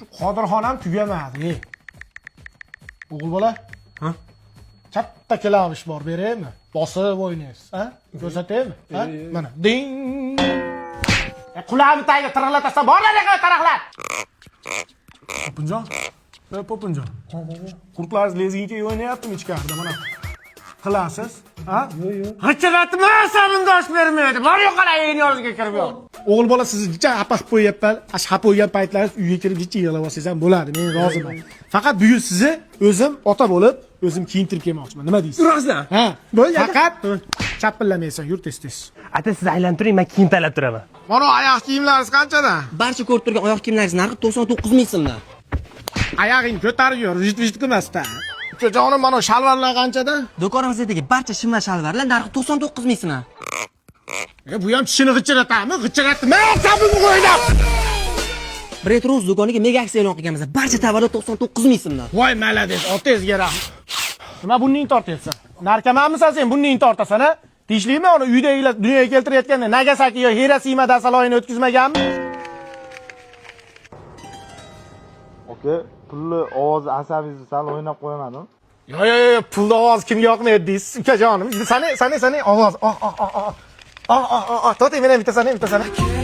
Shu Qodirxonam tugamadi. O'g'il bola? Ha? Katta klavish bor, beraymi? Bosib o'ynaysiz, ha? Ko'rsataymi? Ha? Mana. Ding. Qulog'imni tagiga tiraqlatasan, borlar yo'q, taraqlar. Popinjon. Popinjon. Qurtlaringiz lezginga o'ynayaptimi ichkarida mana? Qilasiz, ha? Yo'q. G'ichiratma, sarindosh bermaydi. Bor yo'q, qarang, yozga kirib yo'q. O'g'il bola sizni jicha apaq qo'yapman. Ashab qo'ygan paytlaringiz uyga kirib jicha yig'lab olsangiz ham bo'ladi. Men roziman. Faqat bugun sizni o'zim ota bo'lib, o'zim kiyintirib kelmoqchiman. Nima deysiz? Urasizlar? Ha. Faqat chapillamaysan, yur tez-tez. Ata siz aylantiring, men kiyim tanlab turaman. Mana oyoq kiyimlaringiz qanchadan? Barcha ko'rib turgan oyoq kiyimlaringiz narxi 99 ming so'mdan. Oyog'ingni ko'tarib yur, vijit qilmasdan. Jonim, mana shalvarlar qanchadan? Do'konimizdagi barcha shimlar shalvarlar narxi 99 ming so'mdan. Bu ham tishini g'ichiratami? G'ichiratma, sabini o'ynab. Bretroz do'koniga mega aksiya e'lon qilganmiz. Barcha tovarlar 99 ming so'mdan. Voy malades, otangizga rahmat. Nima bunning tortyapsan? Narkomanmisan sen, bunning tortasan, ha? Tishlikmi uni uydagilar dunyoga keltirayotganda Nagasaki yo Hiroshimada saloyini o'tkazmaganmi? Oka, pulli ovoz asabingizni sal o'ynab qo'ymadim. Yo, pulni ovoz kimga yoqmaydi deysiz, ukajonim. Sani ovoz. To'xtang, men ham bitta sani.